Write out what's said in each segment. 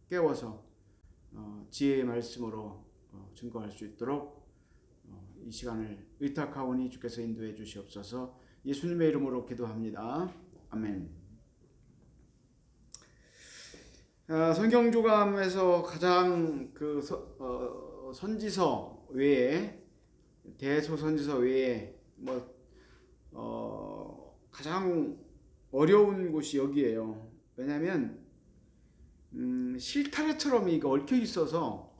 깨워서 지혜의 말씀으로 증거할 수 있도록 이 시간을 의탁하오니 주께서 인도해 주시옵소서. 예수님의 이름으로 기도합니다. 아멘. 성경 조감에서 가장 그 선지서 외에, 대소선지서 외에 가장 어려운 곳이 여기에요. 왜냐하면 실타래처럼 이거 얽혀 있어서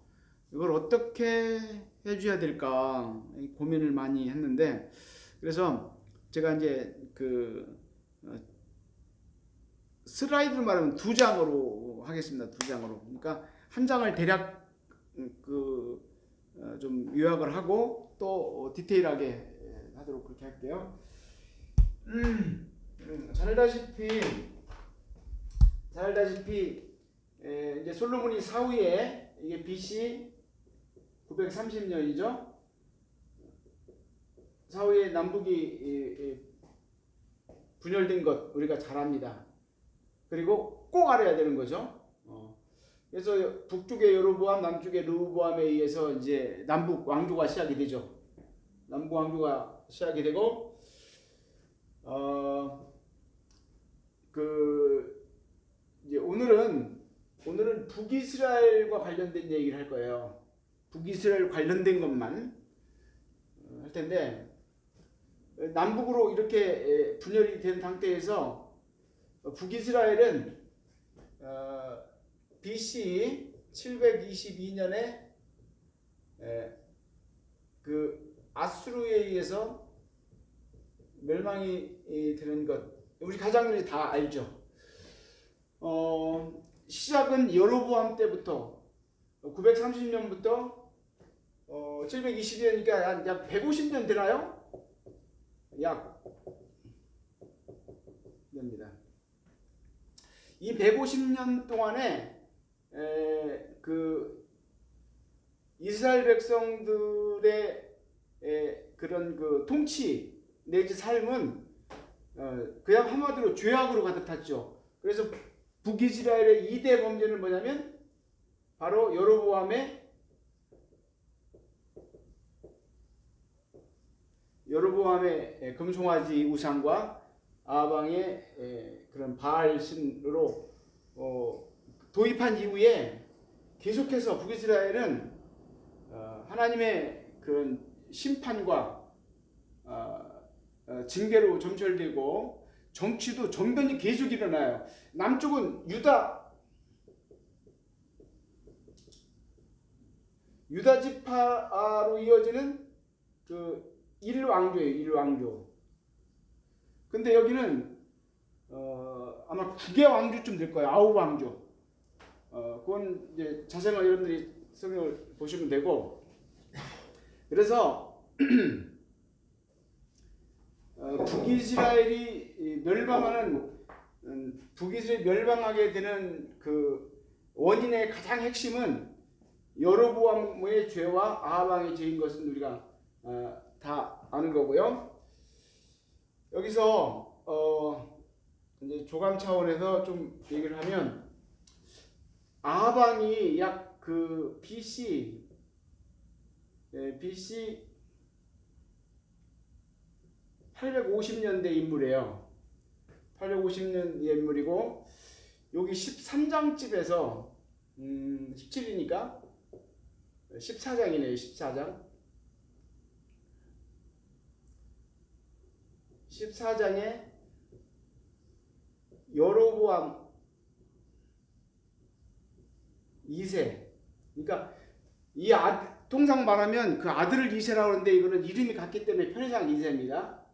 이걸 어떻게 해줘야 될까 고민을 많이 했는데, 그래서 제가 이제 슬라이드를 말하면 2장으로 하겠습니다. 2장으로. 그러니까 한 장을 대략 좀 요약을 하고 또 디테일하게 하도록 그렇게 할게요. 잘 알다시피 이제 솔로몬이 사후에, 이게 BC 930년이죠. 사후에 남북이 분열된 것 우리가 잘 압니다. 그리고 꼭 알아야 되는 거죠. 그래서 북쪽의 여로보암, 남쪽의 르호보암에 의해서 이제 남북 왕조가 시작이 되죠. 남북 왕조가 시작이 되고, 이제 오늘은 북이스라엘과 관련된 얘기를 할 거예요. 북이스라엘 관련된 것만 할 텐데, 남북으로 이렇게 분열이 된 상태에서 북이스라엘은 BC 722년에 그 아수르에 의해서 멸망이 되는 것, 우리 가장들이 다 알죠. 시작은 여로보암 때부터 930년부터 722년이니까 약 150년 되나요? 약 됩니다. 이 150년 동안에 그 이스라엘 백성들의 그런 그 통치 내지 삶은 그냥 한마디로 죄악으로 가득 탔죠. 그래서 북이스라엘의 2대 범죄는 뭐냐면 바로 여로보암의 금송아지 우상과 아방의 그런 바알 신으로 도입한 이후에 계속해서 북이스라엘은 하나님의 그런 심판과 징계로 점철되고 정치도 전변이 계속 일어나요. 남쪽은 유다 지파로 이어지는 그 일왕조예요. 일왕조. 근데 여기는 아마 9개 왕조쯤 될 거예요. 9왕조. 그건 이제 자세한 여러분들이 성경을 보시면 되고, 그래서 북이스라엘이 멸망하게 되는 그 원인의 가장 핵심은 여로보암의 죄와 아합 죄인 것은 우리가 다 아는 거고요. 여기서 이제 조감 차원에서 좀 얘기를 하면, 아합 왕이 약 그 BC 850년대 인물이에요. 850년 인물이고, 여기 13장집에서 17이니까 14장이네요. 14장. 14장에 여로보암 2세, 그러니까 통상 말하면 그 아들을 2세라고 하는데 이거는 이름이 같기 때문에 편의상 2세입니다.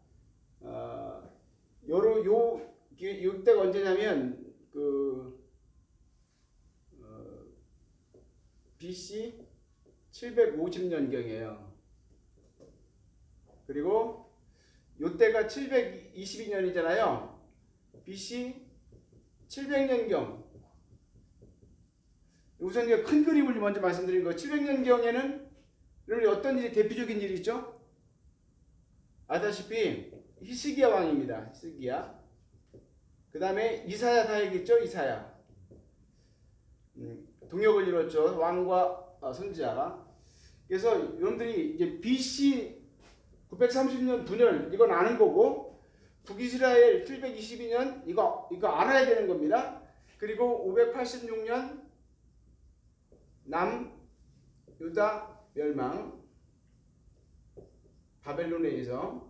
요때가 언제냐면 BC 750년경이에요. 그리고 요때가 722년이잖아요. BC 700년경. 우선 큰 그림을 먼저 말씀드린 거, 700년경에는 어떤 일이 대표적인 일이 있죠? 아다시피 히스기야 왕입니다. 히스기야. 그 다음에 이사야 다윗 있죠? 이사야. 동역을 이뤘죠. 왕과 선지자가. 그래서 여러분들이 이제 BC 930년 분열 이건 아는 거고, 북이스라엘 722년 이거 알아야 되는 겁니다. 그리고 586년 남유다 멸망, 바벨론에 의해서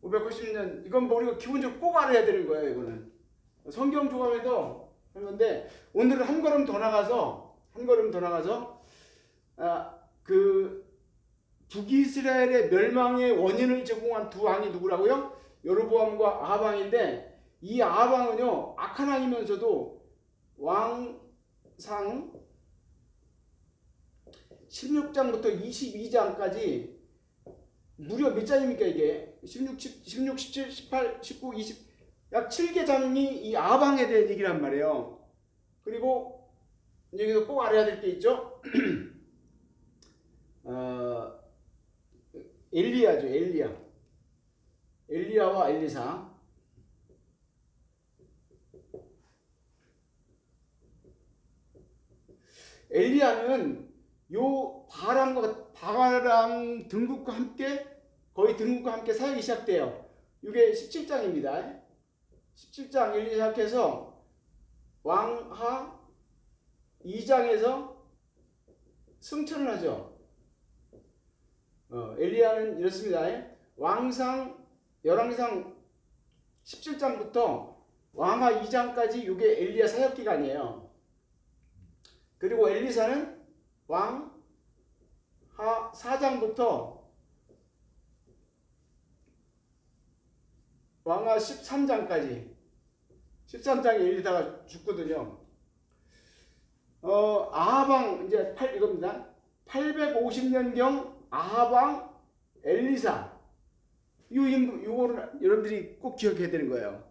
580년 이건 뭐 우리가 기본적으로 꼭 알아야 되는 거예요. 이거는 성경 조감에도 한 건데, 오늘은 한 걸음 더 나가서 그 북이스라엘의 멸망의 원인을 제공한 두 왕이 누구라고요? 여로보암과 아합 왕인데, 이 아합 왕은요 악한 왕이면서도 왕상 16장부터 22장까지 무려 몇 장입니까 이게? 16, 17, 18, 19, 20 약 7개 장이 이 아합 왕에 대한 얘기란 말이에요. 그리고 여기서 꼭 알아야 될 게 있죠. 엘리야죠. 엘리야와 엘리사. 엘리야는 요 바람 등극과 함께 거의 등극과 함께 사역이 시작돼요. 이게 17장입니다. 17장 엘리야 시작해서 왕하 2장에서 승천을 하죠. 엘리야는 이렇습니다. 열왕기상 17장부터 왕하 2장까지 이게 엘리야 사역 기간이에요. 그리고 엘리사는 왕하 4장부터 왕하 13장까지 13장에 엘리사가 죽거든요. 아합왕 이제 이겁니다. 850년경 아합왕 엘리사. 요거를 여러분들이 꼭 기억해야 되는 거예요.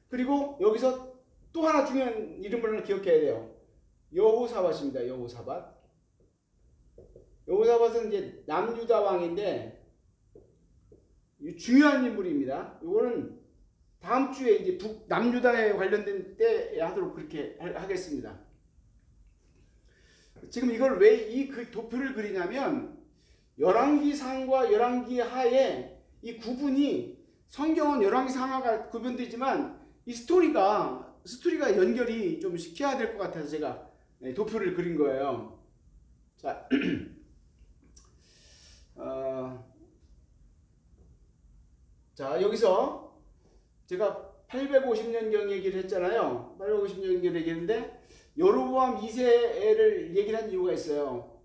그리고 여기서 또 하나 중요한 이름을 기억해야 돼요. 여호사밧입니다. 여호사밧은 이제 남유다 왕인데 중요한 인물입니다. 이거는 다음 주에 이제 남유다에 관련된 때 하도록 그렇게 하겠습니다. 지금 이걸 왜 그 도표를 그리냐면, 열왕기상과 열왕기하의 이 구분이, 성경은 열왕기상하가 구분되지만 이 스토리가 연결이 좀 시켜야 될 것 같아서 제가 도표를 그린 거예요. 자, 자 여기서 제가 850년경 얘기를 했잖아요. 850년경 얘기했는데 여로보암 2세를 얘기를 한 이유가 있어요.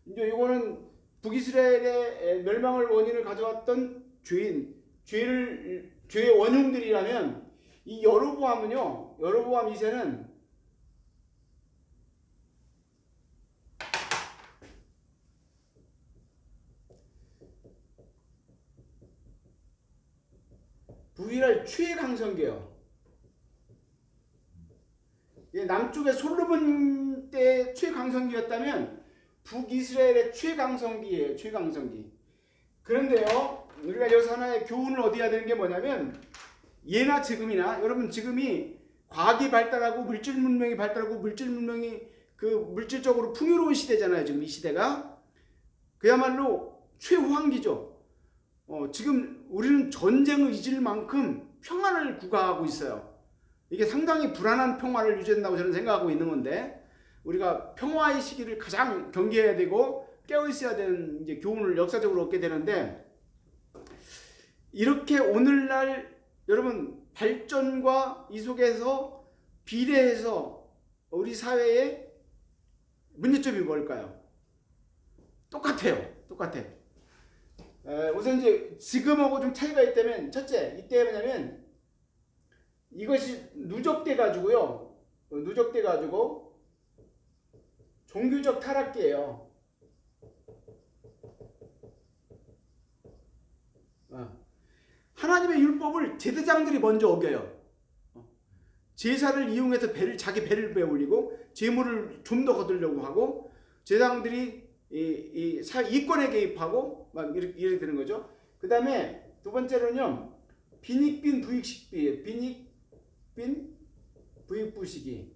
이제 이거는 북이스라엘의 멸망을 원인을 가져왔던 죄의 원흉들이라면, 이 여로보암 2세는 북이스라엘 최강성기예요. 남쪽의 솔로몬 때 최강성기였다면 북이스라엘의 최강성기예요. 최강성기. 그런데요, 우리가 여기서 하나의 교훈을 얻어야 되는 게 뭐냐면, 예나 지금이나 여러분 지금이 과학이 발달하고 물질 문명이 발달하고 물질 문명이 그 물질적으로 풍요로운 시대잖아요. 지금 이 시대가 그야말로 최호황기죠. 지금 우리는 전쟁을 잊을 만큼 평화를 구가하고 있어요. 이게 상당히 불안한 평화를 유지한다고 저는 생각하고 있는 건데, 우리가 평화의 시기를 가장 경계해야 되고 깨어 있어야 되는 이제 교훈을 역사적으로 얻게 되는데, 이렇게 오늘날 여러분 발전과 이 속에서 비례해서 우리 사회의 문제점이 뭘까요? 똑같아요. 우선 이제 지금하고 좀 차이가 있다면, 첫째, 이때 뭐냐면 이것이 누적돼 가지고 종교적 타락기예요. 하나님의 율법을 제사장들이 먼저 어겨요. 제사를 이용해서 자기 배를 배올리고 재물을 좀 더 거두려고 하고, 제사장들이 이권에 개입하고 막 이렇게 되는 거죠. 그 다음에 두 번째로는요, 빈익빈 부익식비예요. 빈익빈 부익부 시기.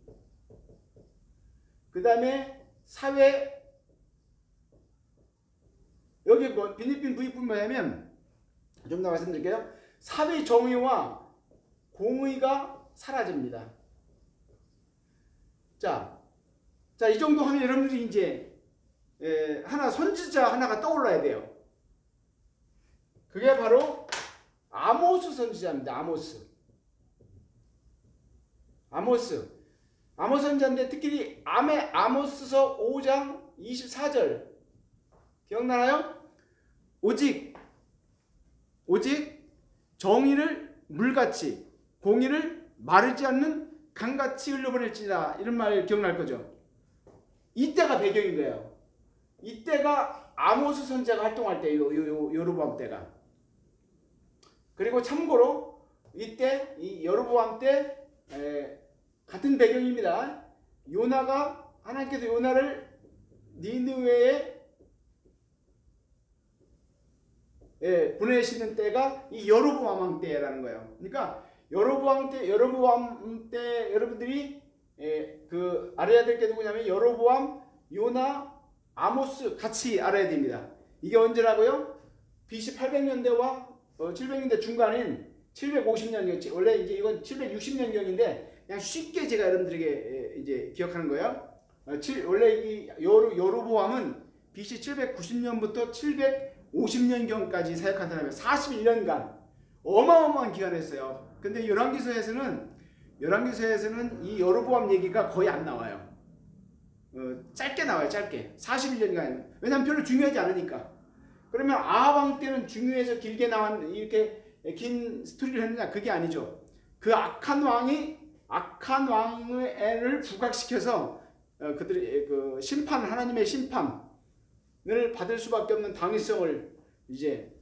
그 다음에 사회, 여기 뭐 빌리핀 부익부 뭐냐면 좀 더 말씀드릴게요. 사회 정의와 공의가 사라집니다. 자, 이 정도 하면 여러분들이 이제 하나 선지자 하나가 떠올라야 돼요. 그게 바로 아모스 선지자입니다. 아모스 선지자인데 특히 아모스서 5장 24절 기억나나요? 오직 정의를 물같이 공의를 마르지 않는 강같이 흘려보낼지라, 이런 말 기억날 거죠. 이때가 배경인 거예요. 이때가 아모스 선지자가 활동할 때, 여로보암 때가. 그리고 참고로 이때 이 여로보암 때 같은 배경입니다. 요나가, 하나님께서 요나를 니느웨에 보내시는 때가 이 여로보암 왕 때라는 거예요. 그러니까 여로보암 때 여러분들이 알아야 될 게 누구냐면 여로보암, 요나, 아모스 같이 알아야 됩니다. 이게 언제라고요? BC 800년대와 700년대 중간인 750년경, 원래 이제 이건 760년경인데 그냥 쉽게 제가 여러분들에게 이제 기억하는 거예요. 원래 이 여로보암은 BC 790년부터 750년경까지 사역한 사람이에요. 41년간 어마어마한 기간이었어요. 근데 열왕기서에서는 이 여로보암 얘기가 거의 안 나와요. 짧게 나와요. 짧게 41년간. 왜냐하면 별로 중요하지 않으니까. 그러면 아합 왕 때는 중요해서 길게 나온 이렇게 긴 스토리를 했느냐? 그게 아니죠. 그 악한 왕을 부각시켜서 그들이 그 하나님의 심판을 받을 수밖에 없는 당위성을 이제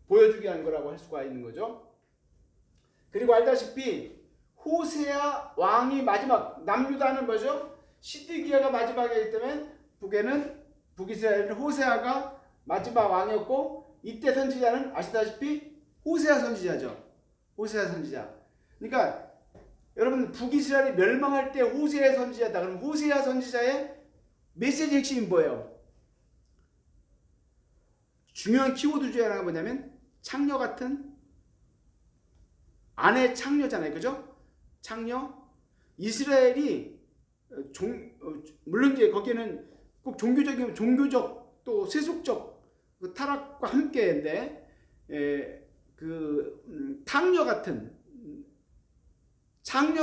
보여주게 한 거라고 할 수가 있는 거죠. 그리고 알다시피 호세아 왕이 마지막, 남유다는 뭐죠? 시드기야가 마지막이기 때문에 북이스라엘 호세아가 마지막 왕이었고, 이때 선지자는 아시다시피 호세아 선지자죠. 호세아 선지자. 그러니까 여러분, 북이스라엘이 멸망할 때 호세아 선지자다. 그럼 호세아 선지자의 메시지 핵심이 뭐예요? 중요한 키워드 중에 하나가 뭐냐면 창녀 같은, 아내 창녀잖아요. 그죠? 창녀. 이스라엘이 물론 이제 거기는 꼭 종교적 또 세속적 그 타락과 함께인데 창녀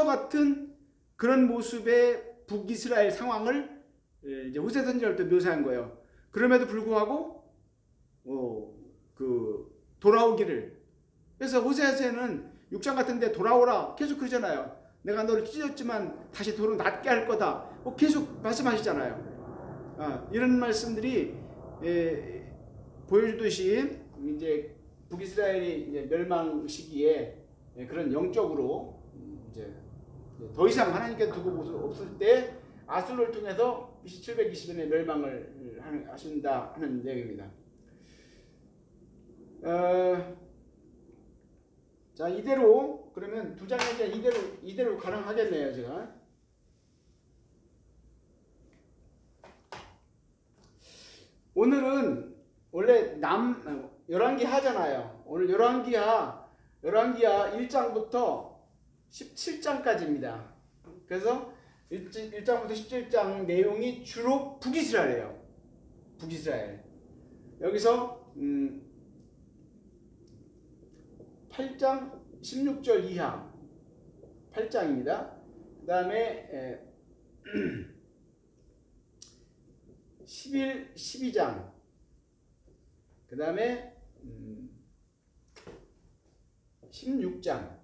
같은 그런 모습의 북이스라엘 상황을 이제 호세 선지자를 또 묘사한 거예요. 그럼에도 불구하고 돌아오기를. 그래서 호세아서에는 6장 같은데 돌아오라 계속 그러잖아요. 내가 너를 찢었지만 다시 도로 낫게 할 거다. 계속 말씀하시잖아요. 이런 말씀들이 보여주듯이 이제 북이스라엘이 이제 멸망 시기에 그런 영적으로 이제 더 이상 하나님께 두고 없을 때 아술을 통해서 BC 720년에 멸망을 하신다 하는 내용입니다. 자, 이대로 그러면 두 장에 이대로 가능하겠네요, 제가. 오늘은 원래 열왕기 하잖아요. 오늘 열왕기하 1장부터 17장까지입니다. 그래서 1장부터 17장 내용이 주로 북이스라엘이에요. 북이스라엘. 여기서 8장 16절 이하 8장입니다. 그 다음에 12장, 그 다음에 16장.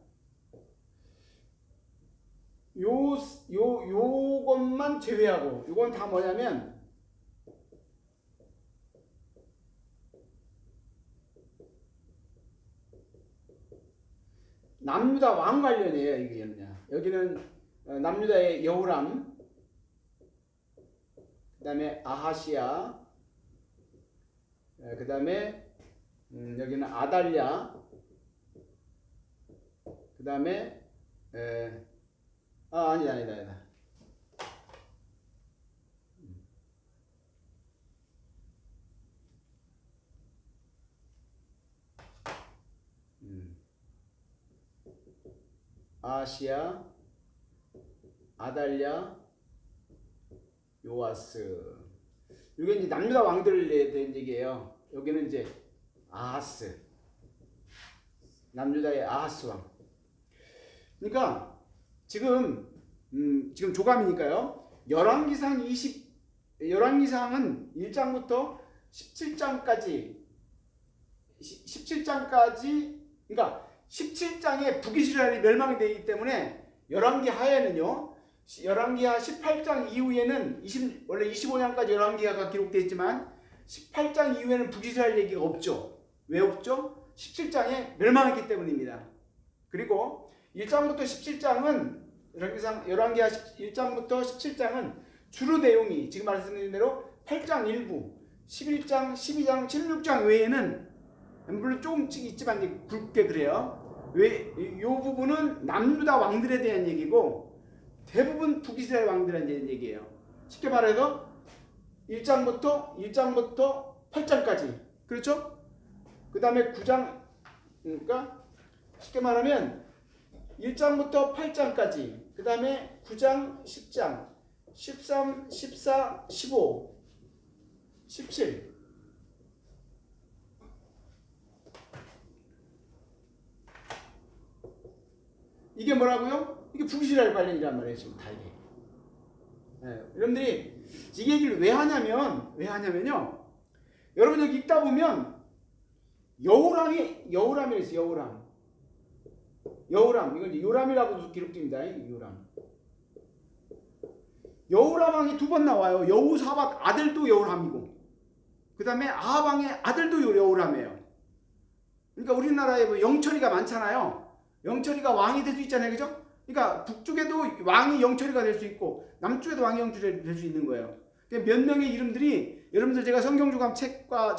요것만 제외하고, 요건 다 뭐냐면 남유다 왕 관련이에요. 여기는 남유다의 여호람, 그 다음에 아하시야, 그 다음에 여기는 아달랴, 그 다음에 아니다. 아시아, 아달랴, 요아스. 이게 이제 남유다 왕들에 대한 얘기예요. 여기는 이제 아하스, 남유다의 아하스 왕. 그러니까 지금 조감이니까요. 열왕기상은 1장부터 17장까지 그러니까 17장에 북이스라엘이 멸망이 되기 때문에 열왕기 하에는요. 열왕기하 18장 이후에는 원래 25장까지 열왕기하가 기록되어 있지만 18장 이후에는 북이스라엘 얘기가 없죠. 왜 없죠? 17장에 멸망했기 때문입니다. 그리고 1장부터 17장은 열왕기하 1장부터 17장은 주로 내용이 지금 말씀드린 대로 8장 일부, 11장, 12장, 16장 외에는 물론 조금씩 있지만 이제 굵게 그래요. 이 부분은 남유다 왕들에 대한 얘기고 대부분 북이스라엘 왕들에 대한 얘기예요. 쉽게 말해서 1장부터 8장까지 그렇죠? 그 다음에 9장 그러니까 쉽게 말하면 1장부터 8장까지 그 다음에 9장 10장 13, 14, 15, 17 이게 뭐라고요? 이게 북이스라엘 관련이란 말이에요. 지금 다 이게. 여러분들이 이 얘기를 왜 하냐면요. 여러분 여기 읽다 보면 여호람이 있어요. 여호람 이건 요람이라고도 기록됩니다. 여호람 왕이 두 번 나와요. 여호사밧 아들도 여호람이고 그 다음에 아합 왕의 아들도 여호람이에요. 그러니까 우리나라에 뭐 영철이가 많잖아요. 영철이가 왕이 될 수 있잖아요. 그죠? 그러니까 북쪽에도 왕이 영철이가 될 수 있고 남쪽에도 왕이 영철이 될 수 있는 거예요. 그러니까 몇 명의 이름들이 여러분들 제가 성경조감 책과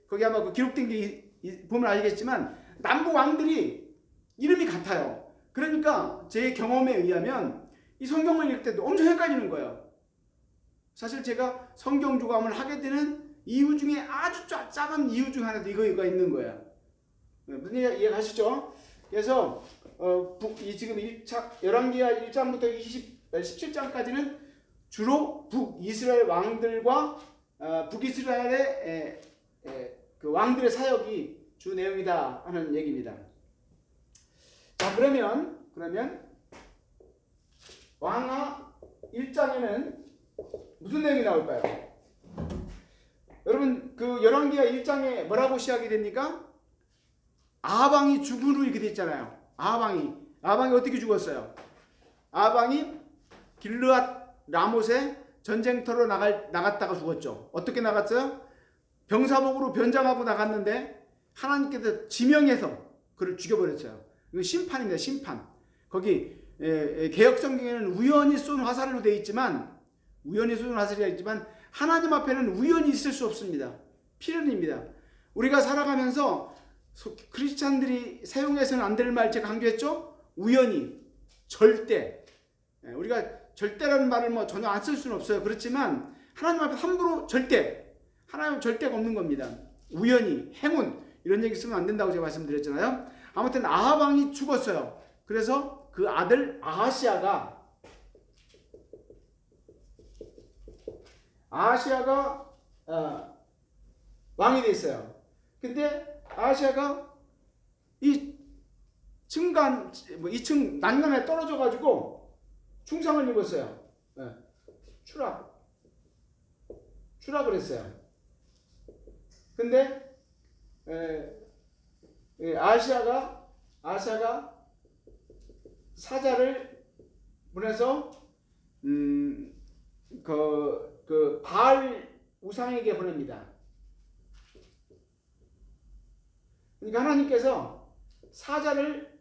거기 아마 그 기록된 게 보면 알겠지만 남북 왕들이 이름이 같아요. 그러니까 제 경험에 의하면 이 성경을 읽을 때도 엄청 헷갈리는 거예요. 사실 제가 성경조감을 하게 되는 이유 중에 아주 작은 이유 중 하나도 이거가 있는 거예요. 무슨 이해가시죠? 그래서 지금 열왕기하 1장부터 17장까지는 주로 북이스라엘 왕들과 북이스라엘의 그 왕들의 사역이 주 내용이다 하는 얘기입니다. 자, 그러면 왕하 1장에는 무슨 내용이 나올까요? 여러분 그 열왕기하 1장에 뭐라고 시작이 됩니까? 아합 왕이 죽은 후 이렇게 돼 있잖아요. 아합 왕이 어떻게 죽었어요? 아합 왕이 길르앗 라못에 전쟁터로 나갔다가 죽었죠. 어떻게 나갔어요? 병사복으로 변장하고 나갔는데 하나님께서 지명해서 그를 죽여버렸어요. 이거 심판입니다. 심판. 거기 개역 성경에는 우연히 쏜 화살로 되어 있지만 하나님 앞에는 우연이 있을 수 없습니다. 필연입니다. 우리가 살아가면서 크리스찬들이 사용해서는 안 될 말 제가 강조했죠? 우연히, 절대. 우리가 절대라는 말을 뭐 전혀 안 쓸 수는 없어요. 그렇지만 하나님 앞에 함부로 하나님 절대가 없는 겁니다. 우연히, 행운 이런 얘기 쓰면 안 된다고 제가 말씀드렸잖아요. 아무튼 아합 왕이 죽었어요. 그래서 그 아들 아하시아가 왕이 됐어요. 근데 아하시아가 이 2층 난간에 떨어져 가지고 중상을 입었어요. 추락을 했어요. 근데 아하시아가 사자를 보내서 그 바알 우상에게 보냅니다. 그러니까 하나님께서 사자를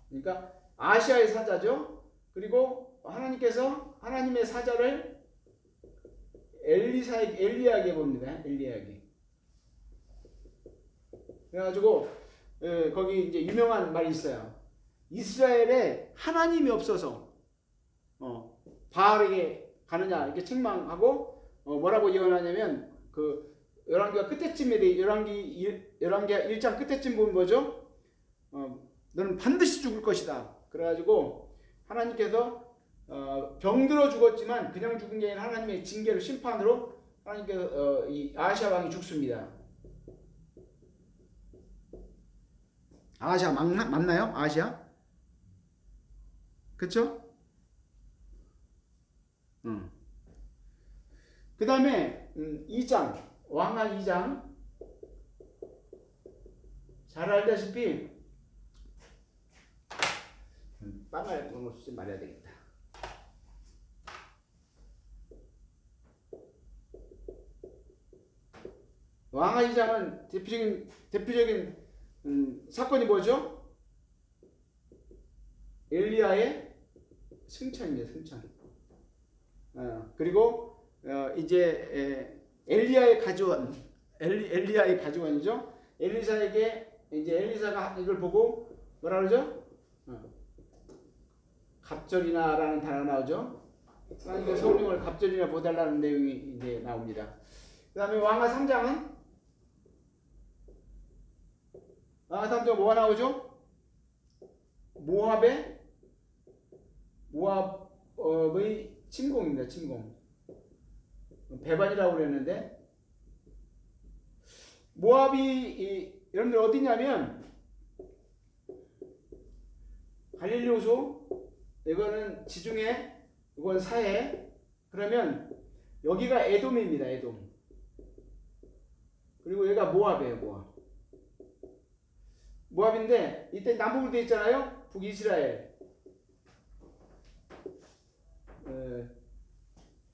그러니까 아시아의 사자죠. 그리고 하나님께서 하나님의 사자를 엘리야에게 봅니다. 엘리야에게. 그래가지고 거기 이제 유명한 말이 있어요. 이스라엘에 하나님이 없어서 바알에게 가느냐 이렇게 책망하고 뭐라고 예언하냐면 그 열왕기가 끝에쯤에 열왕기가 1장 끝에쯤 보면 뭐죠? 너는 반드시 죽을 것이다. 그래가지고 하나님께서 병들어 죽었지만 그냥 죽은 게 아니라 하나님의 징계로 심판으로 하나님께서 이 아하시아 왕이 죽습니다. 아하시아 맞나요? 아하시아? 그쵸? 그 다음에 2장 왕하 2장 잘 알다시피 빵을 쓰지 말아야 되겠다. 왕하 2장은 대표적인 사건이 뭐죠? 엘리야의 승천입니다. 승천. 그리고 이제 엘리야의 가져원이죠. 엘리사에게 이제 엘리사가 이걸 보고 뭐라 그러죠? 갑절이나라는 단어 나오죠. 그러니까 성령을 갑절이나 보달라는 내용이 이제 나옵니다. 그 다음에 왕하 3장은 왕하 3장 뭐가 나오죠? 모압의 침공입니다. 침공. 배반이라고 그랬는데 모압이 여러분들 어디냐면 갈릴리 호수 이거는 지중해 이건 사해 그러면 여기가 에돔입니다. 에돔. 그리고 여기가 모압이에요. 모압인데 이때 남북으로 되어 있잖아요. 북이스라엘.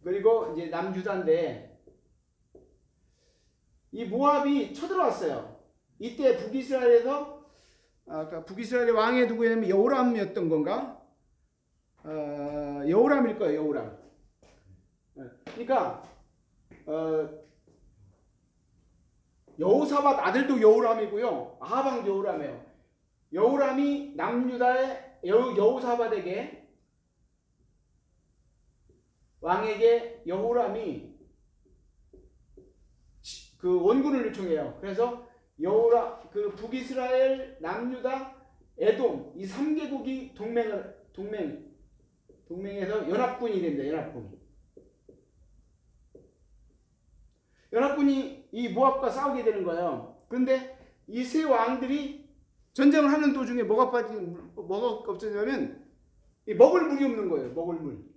그리고 이제 남유다인데 이 모압이 쳐들어왔어요. 이때 북이스라엘에서 북이스라엘의 왕이 누구냐면 여호람이었던 건가? 여호람일 거예요. 여호람. 그러니까 여호사밧 아들도 여호람이고요. 아하방도 여호람이에요. 여호람이 남유다의 여호사밧에게 왕에게 여호람이 그 원군을 요청해요. 그래서 그 북이스라엘, 남유다, 에돔 이 3개국이 동맹해서 연합군이 됩니다. 연합군이 이 모압과 싸우게 되는 거예요. 그런데 이 세 왕들이 전쟁을 하는 도중에 뭐가 없어지냐면 먹을 물이 없는 거예요. 먹을 물.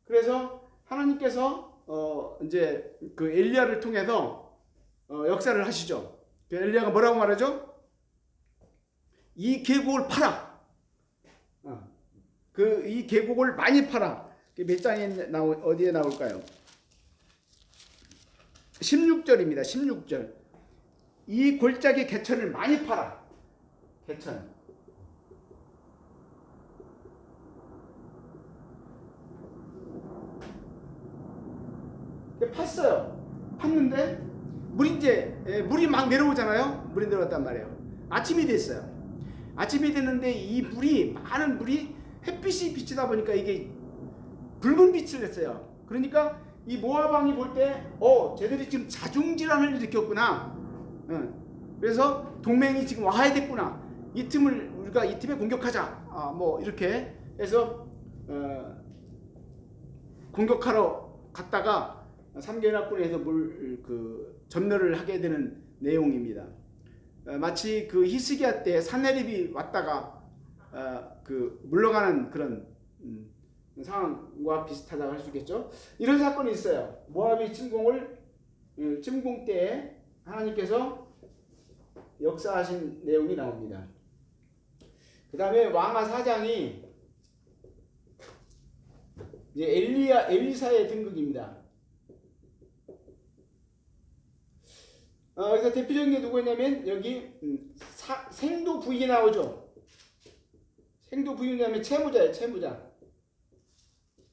그래서 하나님께서 이제 그 엘리야를 통해서 역사를 하시죠. 그 엘리야가 뭐라고 말하죠? 이 계곡을 팔아. 이 계곡을 많이 팔아. 몇 장에 어디에 나올까요? 16절입니다. 16절. 이 골짜기 개천을 많이 팔아. 개천. 팠어요. 팠는데 물이 막 내려오잖아요. 물이 내려왔단 말이에요. 아침이 됐어요. 아침이 됐는데 이 많은 물이 햇빛이 비치다 보니까 이게 붉은 빛을 냈어요. 그러니까 이 모압 왕이 볼 때 쟤들이 지금 자중질환을 일으켰구나. 그래서 동맹이 지금 와야 됐구나. 우리가 이 틈에 공격하자. 뭐 이렇게 해서 공격하러 갔다가 3개연합군에서 전멸을 하게 되는 내용입니다. 마치 그 히스기야 때 산헤립이 왔다가 물러가는 그런 상황과 비슷하다고 할 수 있겠죠. 이런 사건이 있어요. 모압이 침공 때에 하나님께서 역사하신 내용이 나옵니다. 그 다음에 왕하 4장이 이제 엘리사의 등극입니다. 그래서 대표적인 게 누구냐면 여기 생도 부인이 나오죠. 생도 부인이라면 채무자예요. 채무자.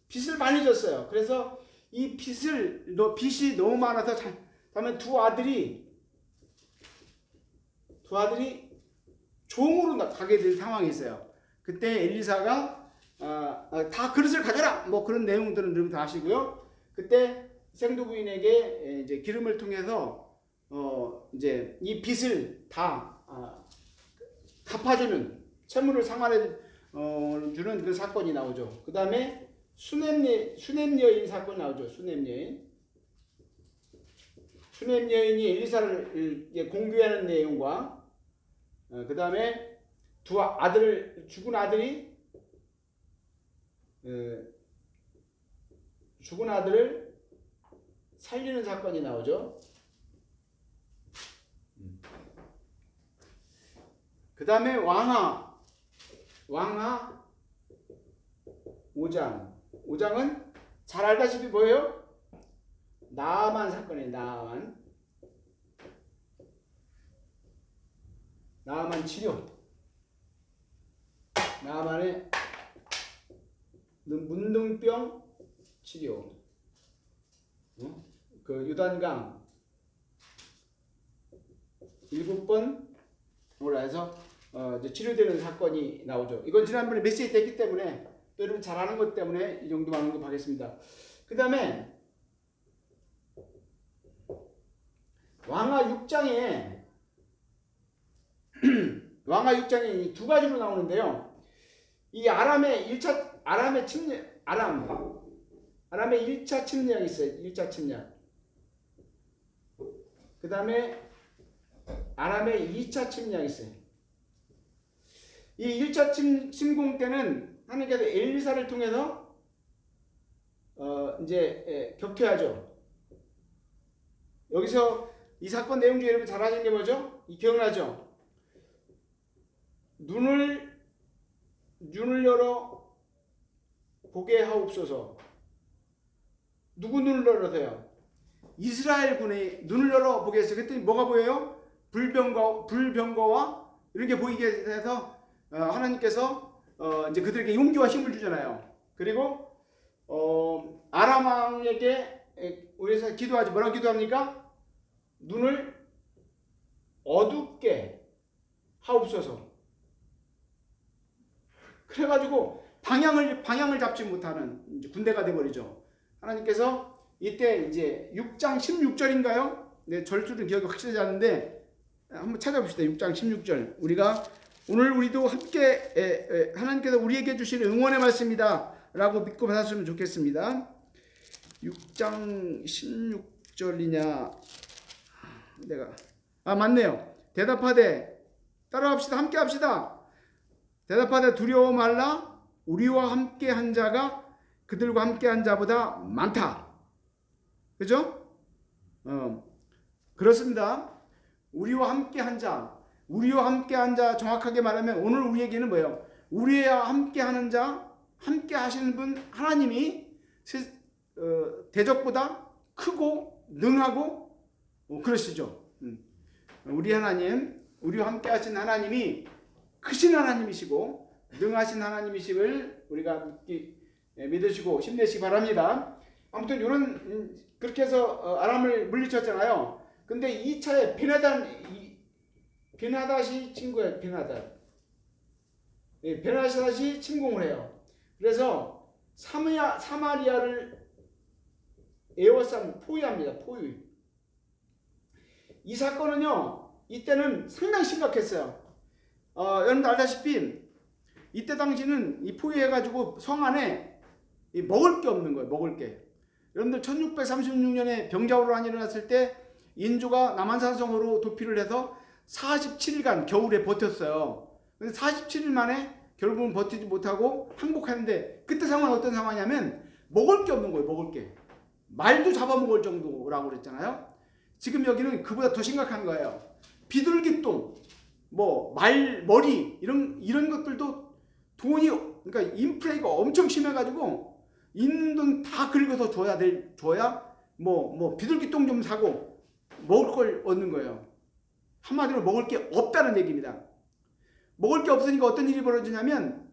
빚을 많이 졌어요. 그래서 이 빚이 너무 많아서 다음에 두 아들이 두 아들이 종으로 가게 될 상황이 있어요. 그때 엘리사가 다 그릇을 가져라 뭐 그런 내용들은 여러분 다 아시고요. 그때 생도 부인에게 이제 기름을 통해서 이제 이 빚을 다 갚아주는 채무를 상환해 주는 그 사건이 나오죠. 그 다음에 수넴 여인 사건 나오죠. 수넴 여인이 엘리사를 공개하는 내용과 그 다음에 죽은 아들을 살리는 사건이 나오죠. 그 다음에 왕하 5장은 잘 알다시피 뭐예요? 나아만 사건이에요. 나아만 치료. 나아만의 문둥병 치료. 그 유단강 7번 올라서 이제 치료되는 사건이 나오죠. 이건 지난번에 메시지 됐기 때문에 또 여러분 잘 아는 것 때문에 이 정도만 언급하겠습니다. 그 다음에 왕하 6장에 이 두 가지로 나오는데요. 이 아람의 1차 침략이 있어요. 1차 침략. 그 다음에 아람의 2차 침략이 있어요. 이 1차 침공 때는 하나님께서 엘리사를 통해서 이제 격퇴하죠. 여기서 이 사건 내용 중에 여러분 잘 아시는 게 뭐죠? 기억나죠? 눈을 열어 보게 하옵소서. 누구 눈을 열어서요? 이스라엘 군의 눈을 열어 보게 했어요. 그랬더니 뭐가 보여요? 불병거와 이런 게 보이게 해서 하나님께서 이제 그들에게 용기와 힘을 주잖아요. 그리고 아람 왕에게 우리에서 기도하지. 뭐라고 기도합니까? 눈을 어둡게 하옵소서. 그래가지고 방향을 잡지 못하는 이제 군대가 돼버리죠. 하나님께서 이때 이제 6장 16절인가요? 네, 절수는 기억이 확실하지 않은데 한번 찾아봅시다. 6장 16절. 우리도 함께 하나님께서 우리에게 주신 응원의 말씀이다 라고 믿고 받았으면 좋겠습니다. 6장 16절이냐 맞네요. 대답하되 따라합시다. 함께 합시다. 대답하되 두려워 말라. 우리와 함께 한 자가 그들과 함께 한 자보다 많다. 그죠? 그렇습니다. 우리와 함께 한 자 정확하게 말하면 오늘 우리에게는 뭐예요? 우리와 함께 하는 자, 함께 하시는 분 하나님이 대적보다 크고 능하고 그러시죠. 우리 하나님, 우리와 함께 하신 하나님이 크신 하나님이시고 능하신 하나님이심을 우리가 믿으시고 힘내시기 바랍니다. 아무튼 이런 그렇게 해서 아람을 물리쳤잖아요. 근데 2차에 베나닷이 친구예요. 베나닷이 침공을 해요. 그래서 사마리아를 에워싼 포위합니다. 이 사건은요, 이때는 상당히 심각했어요. 여러분들 알다시피 이때 당시는 이 포위해가지고 성 안에 먹을 게 없는 거예요. 먹을 게. 여러분들 1636년에 병자호란이 일어났을 때 인조가 남한산성으로 도피를 해서 47일간 겨울에 버텼어요. 근데 47일 만에 결국은 버티지 못하고 항복하는데 그때 상황은 어떤 상황이냐면 먹을 게 없는 거예요. 먹을 게. 말도 잡아먹을 정도라고 그랬잖아요. 지금 여기는 그보다 더 심각한 거예요. 비둘기똥, 머리 이런 것들도 돈이 그러니까 인플레이가 엄청 심해가지고 있는 돈 다 긁어서 줘야 비둘기똥 좀 사고 먹을 걸 얻는 거예요. 한마디로 먹을 게 없다는 얘기입니다. 먹을 게 없으니까 어떤 일이 벌어지냐면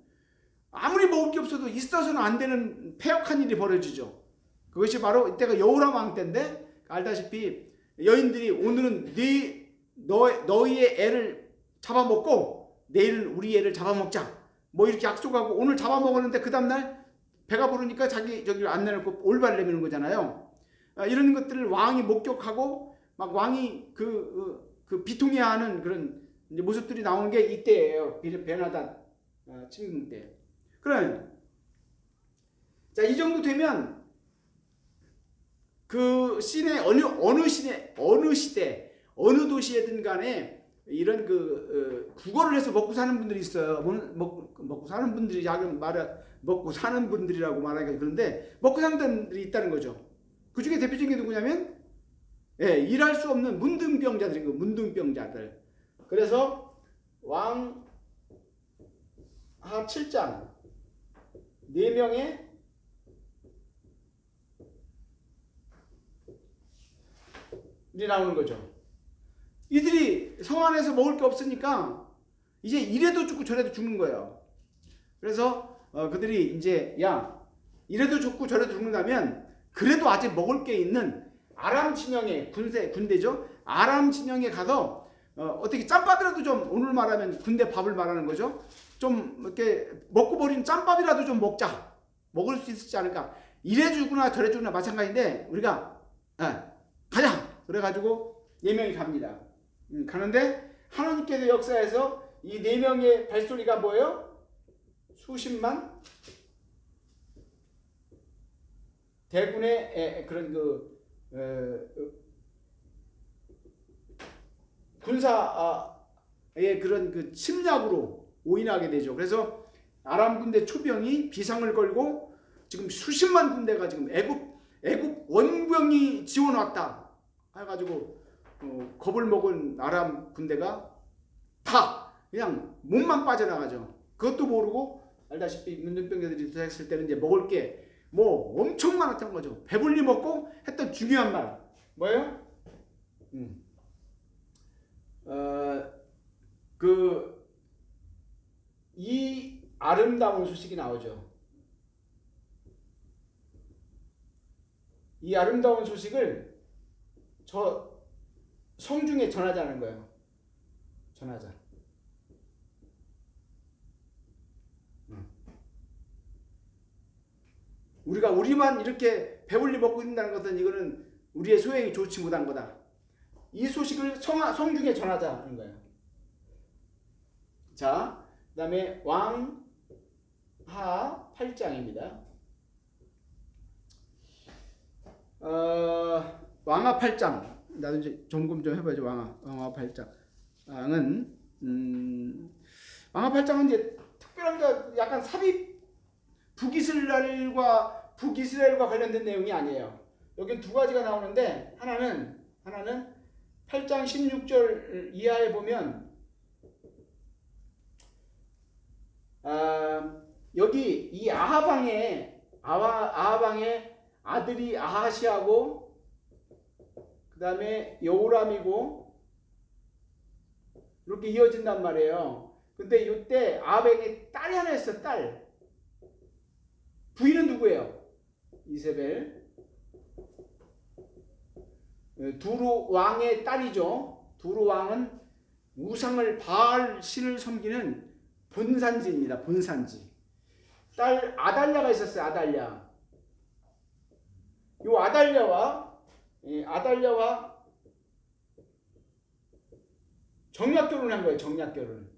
아무리 먹을 게 없어도 있어서는 안 되는 패역한 일이 벌어지죠. 그것이 바로 이때가 여호람 왕 때인데 알다시피 여인들이 오늘은 너희의 애를 잡아먹고 내일 우리 애를 잡아먹자. 뭐 이렇게 약속하고 오늘 잡아먹었는데 그 다음날 배가 부르니까 자기 저기를 안 내놓고 올바를 내미는 거잖아요. 이런 것들을 왕이 목격하고 막 왕이 그 비통해하는 그런 모습들이 나오는 게 이때예요. 베나닷 침공 때. 그럼 자, 이 정도 되면 그 씬의 어느 시대 어느 도시에든 간에 이런 국어를 해서 먹고 사는 분들이 있어요. 먹고 사는 분들이 먹고 사는 분들이라고 말하기가 그런데 먹고 사는 분들이 있다는 거죠. 그 중에 대표적인 게 누구냐면 일할 수 없는 문둥병자들인 거, 문둥병자들. 그래서 왕하 7장 4명의 이 나오는 거죠. 이들이 성 안에서 먹을 게 없으니까 이제 이래도 죽고 저래도 죽는 거예요. 그래서 그들이 이제 이래도 죽고 저래도 죽는다면 그래도 아직 먹을 게 있는 아람 진영의 군대죠. 아람 진영에 가서 어떻게 짬밥이라도 좀, 오늘 말하면 군대 밥을 말하는 거죠. 좀 이렇게 먹고 버린 짬밥이라도 좀 먹자. 먹을 수 있지 않을까. 이래 주구나 저래 주구나 마찬가지인데 우리가 가자. 그래가지고 4명이 갑니다. 가는데 하나님께서 역사에서 이 4명의 발소리가 뭐예요? 수십만 대군의 그런 군사의 그런 침략으로 오인하게 되죠. 그래서 아람 군대 초병이 비상을 걸고 지금 수십만 군대가 지금 애굽 원병이 지원 왔다 해가지고 겁을 먹은 아람 군대가 다 그냥 몸만 빠져나가죠. 그것도 모르고 알다시피 문둥병자들이 도착했을 때는 이제 먹을 게 뭐 엄청 많았던 거죠. 배불리 먹고 했던 중요한 말 뭐예요? 이 아름다운 소식이 나오죠. 이 아름다운 소식을 저 성중에 전하자는 거예요. 전하자. 우리만 이렇게 배불리 먹고 있다는 것은 이거는 우리의 소행이 좋지 못한 거다. 이 소식을 성중에 전하자는 거예요. 자, 그 다음에 왕하 8장입니다. 왕하 8장. 나도 이제 점검 좀 해봐야죠. 왕하 8장은 왕하 8장은 이제 특별한 게 약간 북이스라엘과 관련된 내용이 아니에요. 여긴 두 가지가 나오는데 하나는 8장 16절 이하에 보면 여기 이 아하방의 아들이 아하시하고 그 다음에 여호람이고 이렇게 이어진단 말이에요. 근데 이때 아하방에 딸이 하나 있어. 딸. 부인은 누구예요? 이세벨. 두루 왕의 딸이죠. 두루 왕은 우상을 바알 신을 섬기는 본산지입니다. 본산지. 딸 아달랴가 있었어요. 아달랴. 이 아달랴와 정략 결혼한 거예요. 정략 결혼.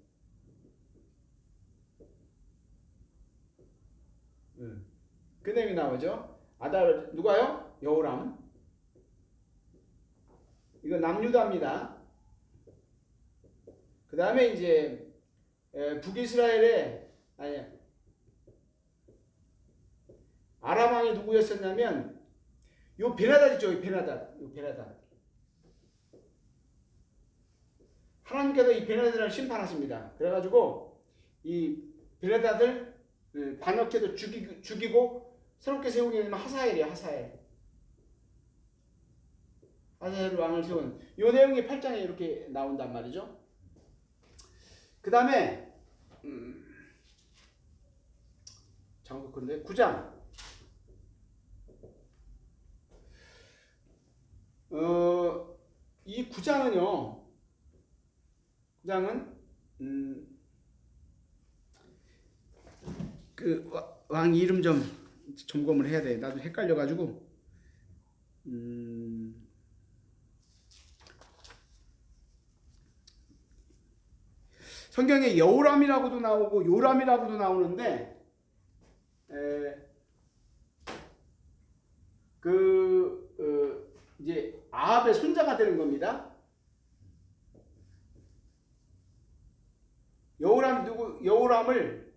그 내용이 나오죠. 누가요? 여호람. 이거 남유다입니다. 그 다음에 이제 북이스라엘의 아람 왕이 누구였었냐면 요 베나닷이죠. 베나닷. 하나님께서 이 베나닷을 심판하십니다. 그래가지고 이 베나닷을 반역해서 죽이고 새롭게 세운 게 하사엘이에요. 하사엘 왕을 세운 이 내용이 8장에 이렇게 나온단 말이죠. 그 다음에 장국근데 9장 이 9장은 그 왕 이름 좀 점검을 해야 돼. 나도 헷갈려가지고. 성경에 여호람이라고도 나오고 요람이라고도 나오는데 이제 아합의 손자가 되는 겁니다. 여호람을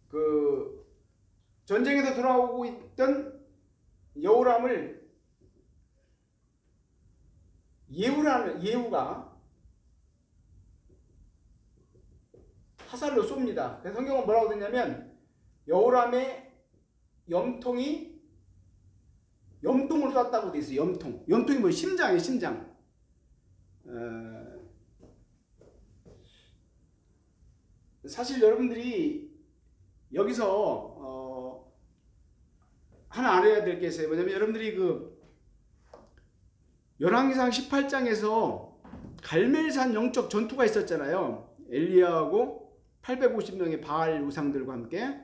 그 전쟁에서 돌아오고 있던 여호람을 예후가 화살로 쏩니다. 그래서 성경은 뭐라고 되냐면 여호람의 염통을 쐈다고 돼 있어요. 염통이 뭐 심장이에요, 심장. 사실 여러분들이 여기서 하나 알아야 될 게 있어요. 뭐냐면 여러분들이 그 열왕기상 18장에서 갈멜산 영적 전투가 있었잖아요. 엘리야하고 850명의 바알 우상들과 함께.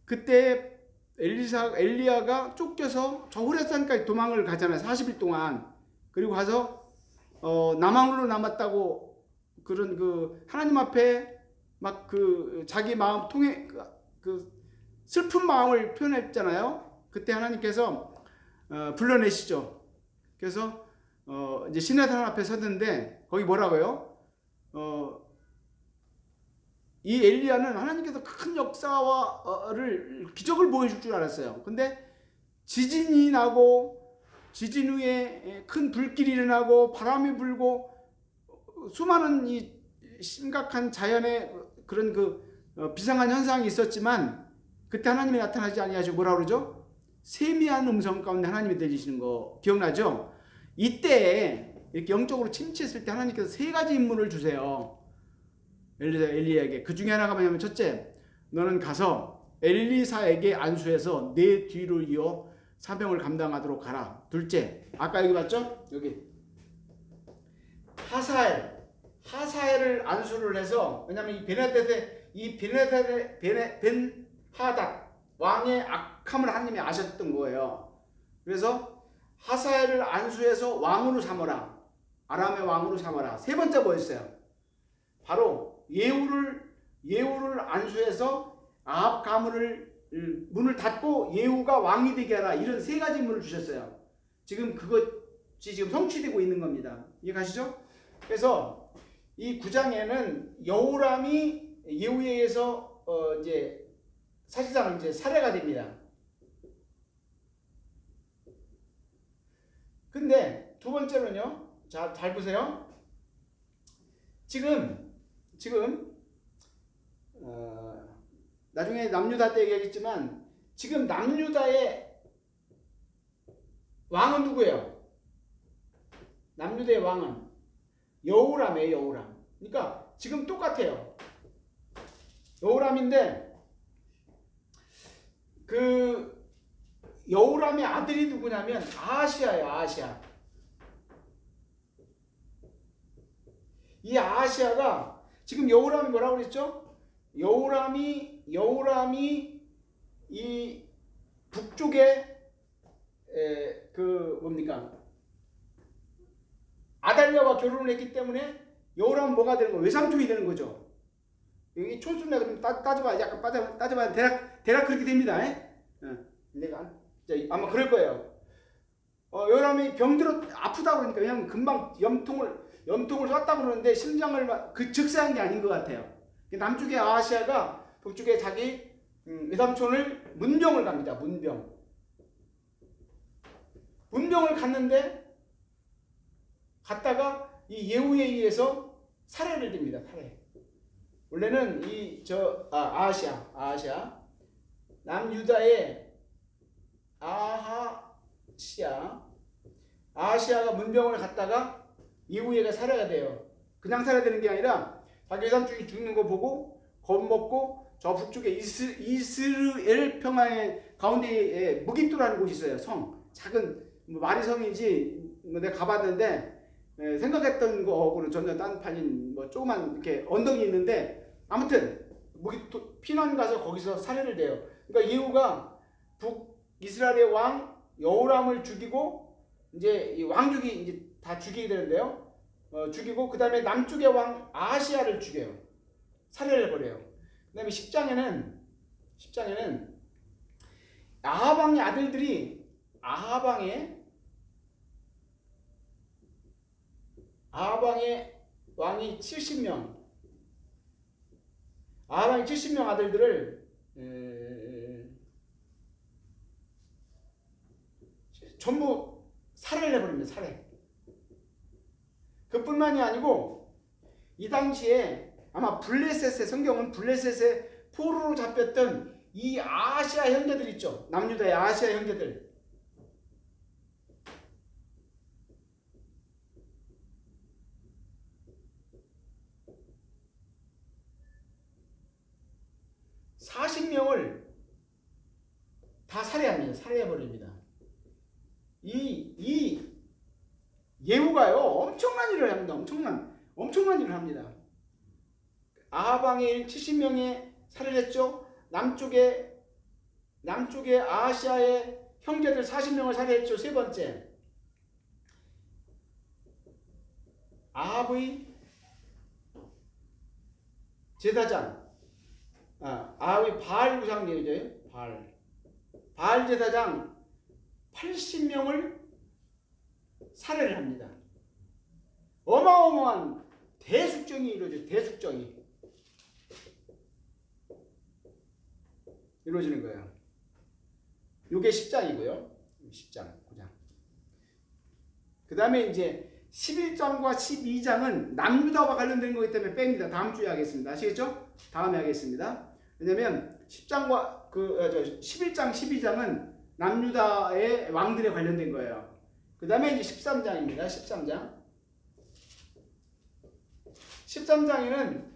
그때 엘리야가 쫓겨서 저 호렙산까지 도망을 가잖아요. 40일 동안. 그리고 가서 남왕으로 남았다고 그런 그 하나님 앞에 막 그 자기 마음 통해 그 슬픈 마음을 표현했잖아요. 그때 하나님께서 불러내시죠. 그래서 이제 시내산 앞에 섰는데 거기 뭐라고요? 이 엘리야는 하나님께서 큰 역사와를 기적을 보여줄 줄 알았어요. 근데 지진이 나고 지진 후에 큰 불길이 일어나고 바람이 불고 수많은 이 심각한 자연의 그런 비상한 현상이 있었지만 그때 하나님이 나타나지 아니하시고 뭐라 그러죠? 세미한 음성 가운데 하나님이 들리시는 거 기억나죠? 이때 이렇게 영적으로 침체했을 때 하나님께서 세 가지 임무를 주세요. 엘리야에게. 그 중에 하나가 뭐냐면 첫째, 너는 가서 엘리사에게 안수해서 내 뒤를 이어 사명을 감당하도록 가라. 둘째, 아까 여기 봤죠? 여기 하사엘을 안수를 해서, 왜냐면 이 벤하닷 왕의 악함을 하나님이 아셨던 거예요. 그래서 하사엘을 안수해서 왕으로 삼아라. 아람의 왕으로 삼아라. 세 번째 뭐였어요? 바로 예후를 안수해서 아합 가문을 문을 닫고 예후가 왕이 되게 하라. 이런 세 가지 임무를 주셨어요. 지금 그것이 지금 성취되고 있는 겁니다. 이해가시죠? 그래서 이 9장에는 여호람이 예후에 의해서 이제 사실상 이제 살해가 됩니다. 근데 두 번째로는요. 자, 잘 보세요. 지금 나중에 남유다 때 얘기하겠지만 지금 남유다의 왕은 누구예요? 남유다의 왕은 여호람이에요. 여호람. 그러니까 지금 똑같아요. 여호람인데 그 여호람의 아들이 누구냐면 아하시아예요. 아하시아. 이 아하시아가 지금 여호람이 뭐라고 그랬죠? 여호람이 이 북쪽에 그 뭡니까? 아달랴와 결혼을 했기 때문에 여호람은 뭐가 되는 거예요? 외삼촌이 되는 거죠. 여기 촌순례가 좀 따져봐야 약간 따져봐야 대략 그렇게 됩니다. 내가 아마 그럴 거예요. 여호람이 병들어 아프다고 그러니까 그냥 금방 염통을 쐈다고 그러는데 심장을 즉사한 게 아닌 것 같아요. 남쪽의 아하시아가 북쪽에 자기 외삼촌을 문병을 갑니다. 문병을 갔는데 갔다가 이 예후에 의해서 살해를 됩니다. 살해. 원래는 아하시아 남유다의 아하시아가 문병을 갔다가 예후에가 살해가 돼요. 그냥 살해되는 게 아니라 자기 외삼촌이 죽는 거 보고 겁먹고 저 북쪽에 이스르엘 평화의 가운데에 무깃도라는 곳이 있어요. 성 작은 마리성이지 내가 가봤는데 생각했던 거하고는 전혀 딴판인 뭐 조그만 이렇게 언덕이 있는데 아무튼 피난 가서 거기서 살해를 돼요. 그러니까 예후가 북이스라엘의 왕 여호람을 죽이고 이제 이 왕족이 이제 다 죽이게 되는데요. 죽이고 그 다음에 남쪽의 왕 아하시야를 죽여요. 살해를 해버려요. 그 다음에 10장에는 아하방의 아들들이 아하방의 왕이 70명 아하방의 70명 아들들을 전부 살해를 해버립니다. 살해. 그뿐만이 아니고 이 당시에 아마 블레셋의 성경은 블레셋의 포로로 잡혔던 이 아시아 형제들 있죠. 남유다의 아시아 형제들. (40명을) 다 살해합니다. 살해해버립니다. 이 예후가요 엄청난 일을 합니다. 엄청난 일을 합니다. 아하방의 70명의 살해를 했죠. 남쪽에 아시아의 형제들 40명을 살해했죠. 세 번째, 아합의 제사장, 아합의 바알 우상제죠. 바알 제사장 80명을 살해를 합니다. 어마어마한 대숙정이 이루어져요. 대숙정이 이루어지는 거예요. 요게 10장이고요. 10장, 9장. 그 다음에 이제 11장과 12장은 남유다와 관련된 거기 때문에 뺍니다. 다음 주에 하겠습니다. 아시겠죠? 다음에 하겠습니다. 왜냐면 10장과 11장, 12장은 남유다의 왕들에 관련된 거예요. 그 다음에 이제 13장입니다. 13장에는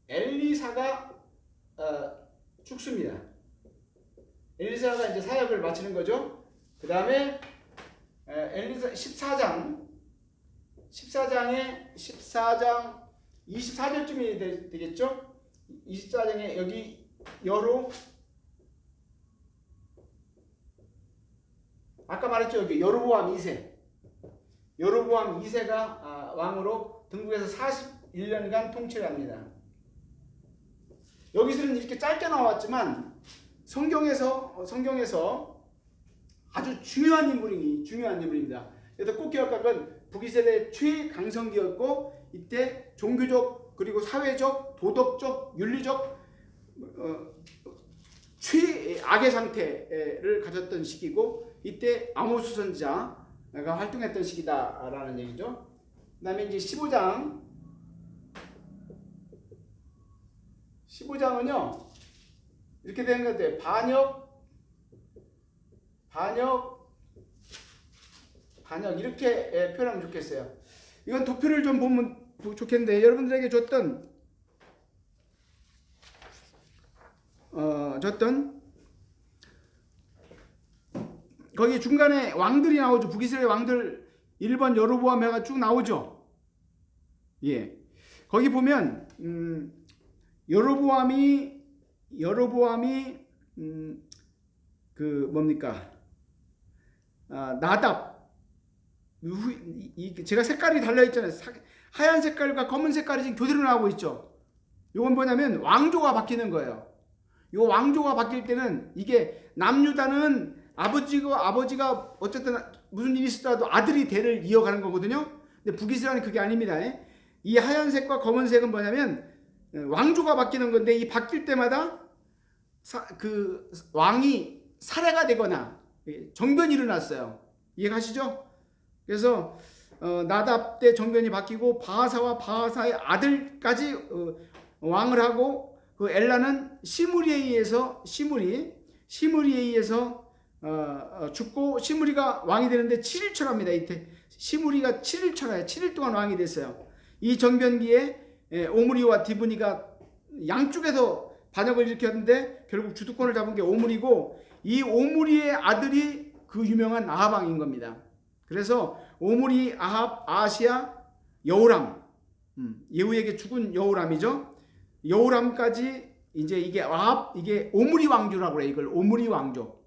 엘리사가 죽습니다. 엘리사가 이제 사역을 마치는 거죠. 그 다음에 엘리사 14장 24절쯤이 되겠죠. 24장에 여기 아까 말했죠. 여기 여로보암 2세가 왕으로 등극해서 41년간 통치를 합니다. 여기서는 이렇게 짧게 나왔지만 성경에서 아주 중요한 인물입니다. 그래서 꼭 기억할 건 북이스라엘의 최강성기였고 이때 종교적 그리고 사회적 도덕적 윤리적 최악의 상태를 가졌던 시기고 이때 아모스 선지자가 활동했던 시기다라는 얘기죠. 그 다음에 이제 15장은요 이렇게 되는 것 같아요. 반역 이렇게 표현하면 좋겠어요. 이건 도표를 좀 보면 좋겠는데 여러분들에게 줬던 거기 중간에 왕들이 나오죠. 북이스라엘 왕들 1번 여로보암 해가 쭉 나오죠. 예. 거기 보면 여로보암이 나답 제가 색깔이 달려 있잖아요. 하얀 색깔과 검은 색깔이 지금 교대로 나오고 있죠. 이건 뭐냐면 왕조가 바뀌는 거예요. 이 왕조가 바뀔 때는 이게 남유다는 아버지가 어쨌든 무슨 일이 있었더라도 아들이 대를 이어가는 거거든요. 근데 북이스라엘은 그게 아닙니다. 이 하얀색과 검은색은 뭐냐면 왕조가 바뀌는 건데 이 바뀔 때마다 그 왕이 살해가 되거나 정변이 일어났어요. 이해가시죠? 그래서 나답 때 정변이 바뀌고 바하사와 바하사의 아들까지 왕을 하고 그 엘라는 시므리에 의해서 죽고 시므리가 왕이 되는데 7일초랍니다. 이때 시므리가 7일초라요. 7일 동안 왕이 됐어요. 이 정변기에 오므리와 디브니가 양쪽에서 반역을 일으켰는데 결국 주도권을 잡은 게 오므리고 이 오므리의 아들이 그 유명한 아하방인 겁니다. 그래서 오므리, 아합, 아하시야, 여호람, 예후에게 죽은 여호람이죠. 여호람까지 이제 이게 아합, 이게 오므리 왕조라고 그래. 이걸 오므리 왕조.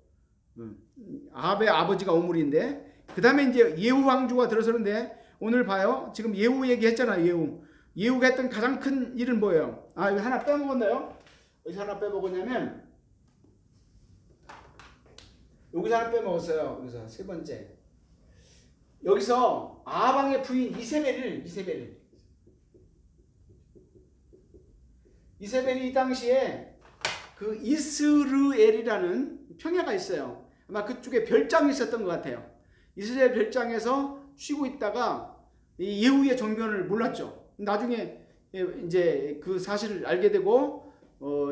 아합의 아버지가 오므리인데, 그 다음에 이제 예후 왕조가 들어서는데, 오늘 봐요. 지금 예후 얘기했잖아요. 예후가 했던 가장 큰 일은 뭐예요? 아, 이거 하나 빼먹었나요? 어디서 하나 빼먹었냐면, 여기서 하나 빼먹었어요. 여기서 세 번째. 여기서 아합왕의 부인 이세벨이 이 당시에 그 이스르엘이라는 평야가 있어요. 아마 그쪽에 별장이 있었던 것 같아요. 이스라엘 별장에서 쉬고 있다가 이 예후의 정변을 몰랐죠. 나중에 이제 그 사실을 알게 되고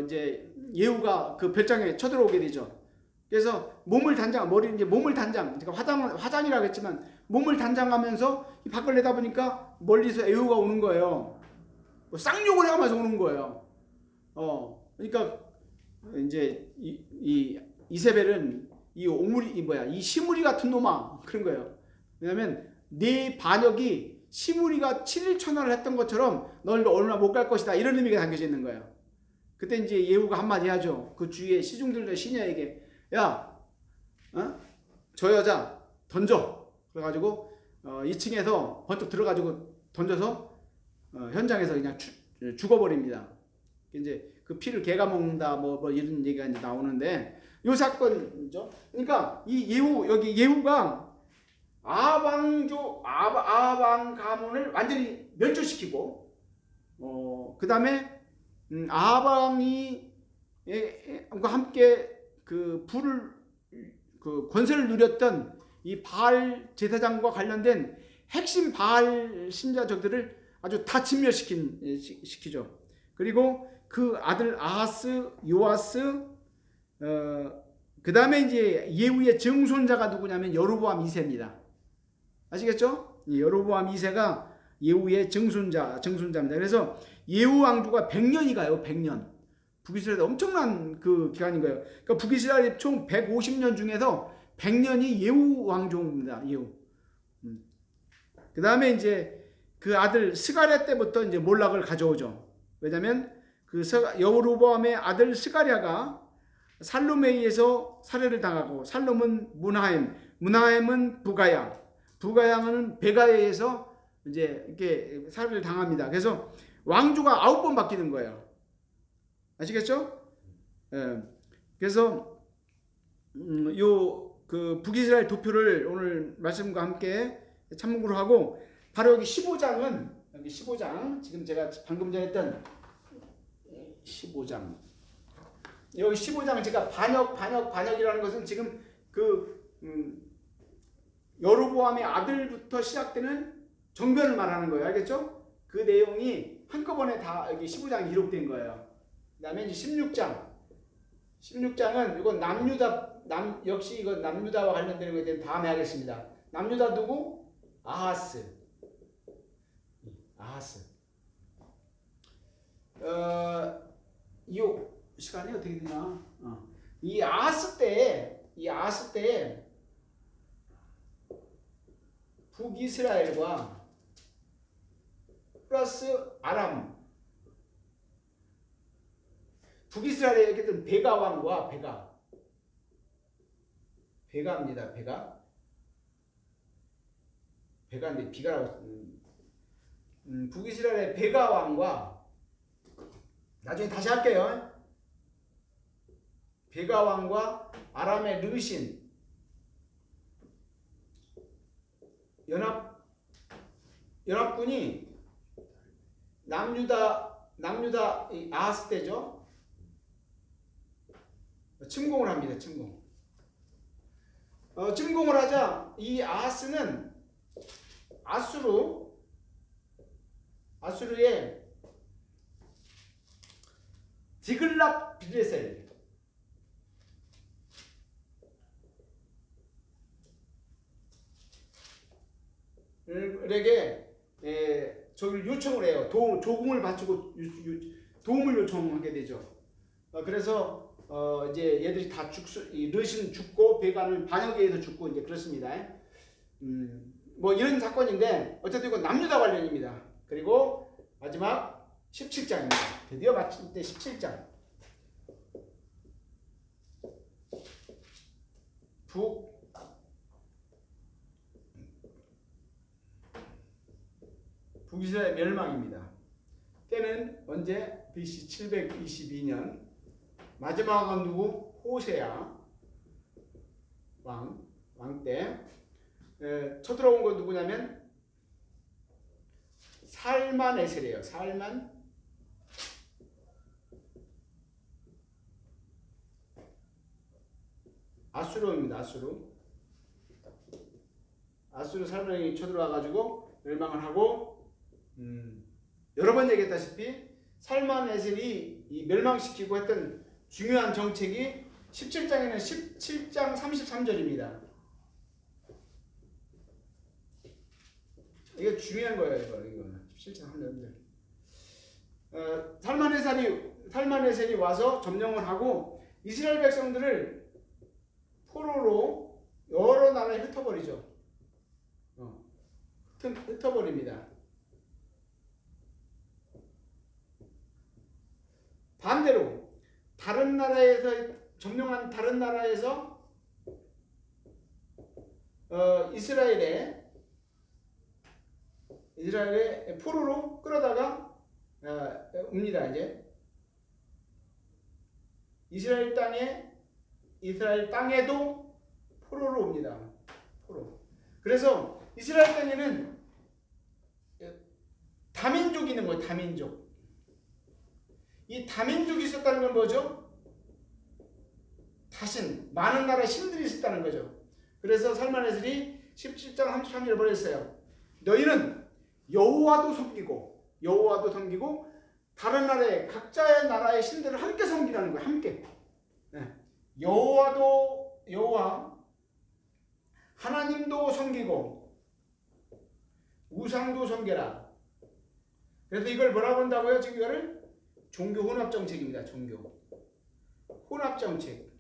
이제 예후가 그 별장에 쳐들어오게 되죠. 그래서 몸을 단장, 그러니까 화장이라고 했지만 몸을 단장하면서 밖을 내다보니까 멀리서 예후가 오는 거예요. 쌍욕을 해가면서 오는 거예요. 그러니까 이제 이 이세벨은 이 시므리 같은 놈아 그런 거예요. 왜냐하면 네 반역이 시므리가 7일 천하를 했던 것처럼 널 얼마 못 갈 것이다, 이런 의미가 담겨져 있는 거예요. 그때 이제 예후가 한마디 하죠. 그 주위에 시중들과 시녀에게, 야, 저 여자 던져. 그래가지고 2층에서 번쩍 들어가지고 던져서 현장에서 그냥 죽어버립니다. 이제 그 피를 개가 먹는다 뭐 이런 얘기가 이제 나오는데, 요 사건이죠. 그러니까 이 예후가 아합왕 가문을 완전히 멸절시키고, 그 다음에 아합왕이 함께 그 권세를 누렸던 이 바알 제사장과 관련된 핵심 바알 신자적들을 아주 다 진멸시키죠. 그리고 그 아들 아하스, 요아스, 그 다음에 이제 예후의 증손자가 누구냐면 여로보암 2세입니다. 아시겠죠? 여로보암 2세가 예후의 증손자입니다. 그래서 예후 왕조가 100년이 가요. 100년. 북이스라엘에 엄청난 그 기간인 거예요. 그러니까 북이스라엘 총 150년 중에서 100년이 예후 왕조입니다. 예후. 그 다음에 이제 그 아들 스가랴 때부터 이제 몰락을 가져오죠. 왜냐면 그 여로보암의 아들 스가랴가 살룸에 의해서 살해를 당하고, 살룸은 문하임은 부가야는 베가에 의해서 이제 이렇게 살해를 당합니다. 그래서 왕조가 9번 바뀌는 거예요. 아시겠죠? 예. 그래서 그 북이스라엘 도표를 오늘 말씀과 함께 참고로 하고, 바로 여기 15장 지금 제가 방금 전에 했던 15장, 여기 15장 제가 반역이라는 것은 지금 여로보암의 아들부터 시작되는 정변을 말하는 거예요. 알겠죠? 그 내용이 한꺼번에 다 여기 15장에 기록된 거예요. 그 다음에 이제 16장은 이건 역시 이건 남유다와 관련되는 것에 대해 다음에 하겠습니다. 남유다 누구? 아하스. 이 시간이 어떻게 되냐? 이 아하스 때 북이스라엘과 플러스 아람, 북이스라엘에 있던 베가 왕과 베가입니다. 베가인데 비가라고. 북이스라엘의 베가 왕과, 나중에 다시 할게요. 베가 왕과 아람의 르신 연합군이 남유다 아하스 때죠. 침공을 합니다. 침공을 하자 이 아하스는 아수르의 디글랏 빌레셀, 에게 저를 요청을 해요. 조공을 바치고 도움을 요청하게 되죠. 그래서 이제 얘들이 다 르신 죽고 베가는 반역에 의해서 죽고 이제 그렇습니다. 뭐 이런 사건인데 어쨌든 이건 남유다 관련입니다. 그리고 마지막 17장입니다. 드디어 마칠 때 17장. 북이스라엘 멸망입니다. 때는 언제? BC 722년. 마지막은 누구? 호세아 왕 때. 쳐들어온 건 누구냐면 살만에셀이에요. 아수르입니다. 아수르 살만이 쳐들어와가지고 멸망을 하고 여러 번 얘기했다시피 살만에셀이 이 멸망시키고 했던 중요한 정책이 17장에는 17장 33절입니다. 이게 중요한 거예요. 이거는 17장 33절. 살만에셀이 와서 점령을 하고 이스라엘 백성들을 포로로 여러 나라에 흩어버리죠. 흩어버립니다. 반대로 다른 나라에서 점령한 다른 나라에서 이스라엘의 포로로 끌어다가 옵니다. 이제 이스라엘 땅에도 포로로 옵니다. 그래서 이스라엘 땅에는 다민족이 있는 거예요. 다민족. 이 다민족이 있었다는 건 뭐죠? 많은 나라의 신들이 있었다는 거죠. 그래서 살만에셀이 17장 33절을 보냈어요. 너희는 여호와도 섬기고 다른 나라의 각자의 나라의 신들을 함께 섬기라는 거예요. 함께. 여호와 하나님도 섬기고 우상도 섬겨라. 그래서 이걸 뭐라고 한다고요? 지금 이거를 종교 혼합 정책입니다. 종교 혼합 정책.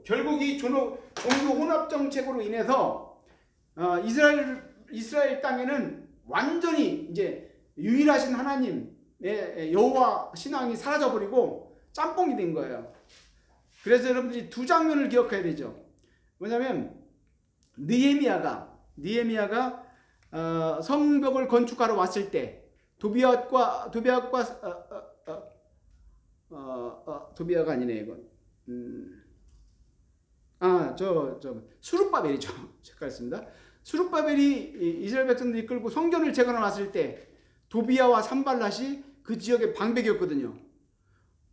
결국 이 종교 혼합 정책으로 인해서 이스라엘 땅에는 완전히 이제 유일하신 하나님의 여호와 신앙이 사라져버리고 짬뽕이 된 거예요. 그래서 여러분들이 두 장면을 기억해야 되죠. 뭐냐면 느헤미야가 성벽을 건축하러 왔을 때 도비아가 아니네 이건. 수룹바벨이죠. 헷갈렸습니다. 수룹바벨이 이스라엘 백성들이 끌고 성전을 재건해 놨을 때 도비아와 산발랏이 그 지역의 방백이었거든요.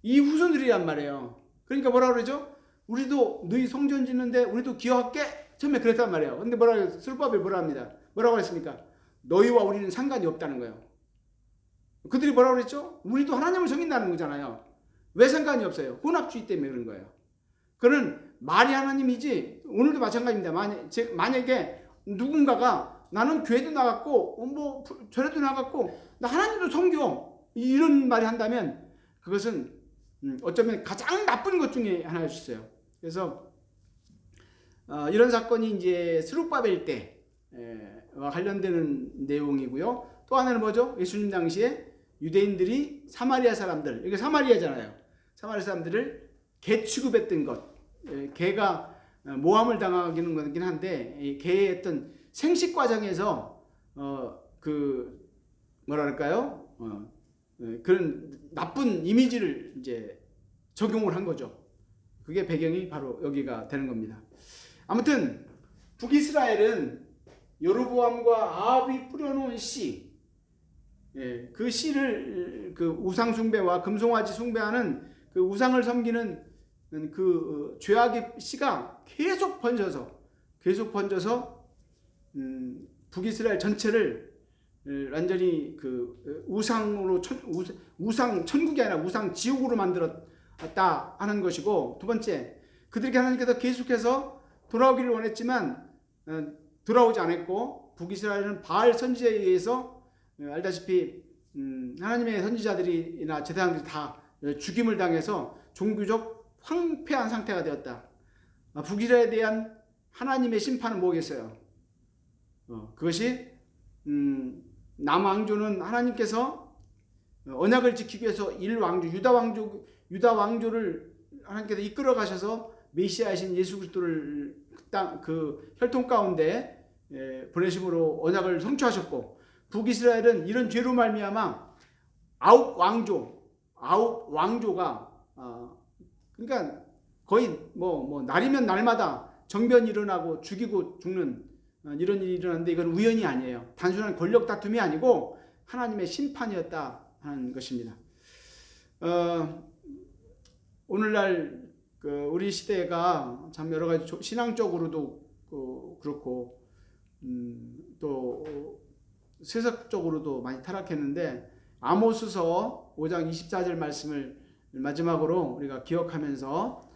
이 후손들이란 말이에요. 그러니까 뭐라 그러죠? 우리도 너희 성전 짓는데 우리도 기여할게. 처음에 그랬단 말이에요. 근데 수룹바벨 뭐라 합니다. 뭐라고 했습니까? 너희와 우리는 상관이 없다는 거예요. 그들이 뭐라고 그랬죠? 우리도 하나님을 섬긴다는 거잖아요. 왜 상관이 없어요? 혼합주의 때문에 그런 거예요. 그는 말이 하나님이지. 오늘도 마찬가지입니다. 만약에 누군가가 나는 교회도 나갔고 뭐 절에도 나갔고 나 하나님도 섬겨 이런 말이 한다면 그것은 어쩌면 가장 나쁜 것 중에 하나였어요. 그래서 이런 사건이 이제 스룹바벨 때와 관련되는 내용이고요. 또 하나는 뭐죠? 예수님 당시에 유대인들이 사마리아 사람들, 이게 사마리아잖아요. 사마리아 사람들을 개 취급했던 것. 개가 모함을 당하기는 거긴 한데 개의 어떤 생식 과정에서 뭐랄까요? 그런 나쁜 이미지를 이제 적용을 한 거죠. 그게 배경이 바로 여기가 되는 겁니다. 아무튼 북이스라엘은 여로보암과 아합이 뿌려놓은 씨, 그 씨를 그 우상 숭배와 금송아지 숭배하는 그 우상을 섬기는 그 죄악의 씨가 계속 번져서 북이스라엘 전체를 완전히 그 우상으로 우상 천국이 아니라 우상 지옥으로 만들었다 하는 것이고, 두 번째 그들에게 하나님께서 계속해서 돌아오기를 원했지만 돌아오지 않았고, 북이스라엘은 바알 선지자에 의해서 알다시피 하나님의 선지자들이나 제사장들이 다 죽임을 당해서 종교적 황폐한 상태가 되었다. 북이스라엘에 대한 하나님의 심판은 뭐겠어요? 그것이 남왕조는 하나님께서 언약을 지키기 위해서 유다 왕조를 하나님께서 이끌어 가셔서 메시아이신 예수 그리스도를 그 혈통 가운데 보내심으로 언약을 성취하셨고, 북이스라엘은 이런 죄로 말미암아 아홉 왕조가 그러니까 거의 뭐 날이면 날마다 정변이 일어나고 죽이고 죽는 이런 일이 일어났는데, 이건 우연이 아니에요. 단순한 권력 다툼이 아니고 하나님의 심판이었다 하는 것입니다. 오늘날 우리 시대가 참 여러 가지 신앙적으로도 그렇고 또 세속적으로도 많이 타락했는데, 아모스서 5장 24절 말씀을 마지막으로 우리가 기억하면서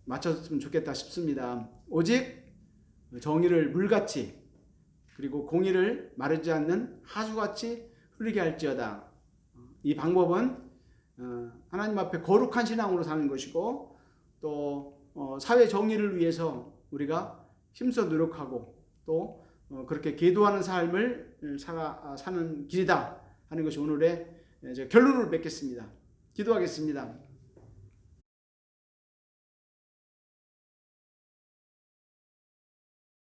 마쳤으면 좋겠다 싶습니다. 오직 정의를 물같이, 그리고 공의를 마르지 않는 하수같이 흐르게 할지어다. 이 방법은 하나님 앞에 거룩한 신앙으로 사는 것이고, 또 사회 정의를 위해서 우리가 힘써 노력하고, 또 그렇게 계도하는 삶을 사는 길이다 하는 것이 오늘의 결론을 맺겠습니다. 기도하겠습니다.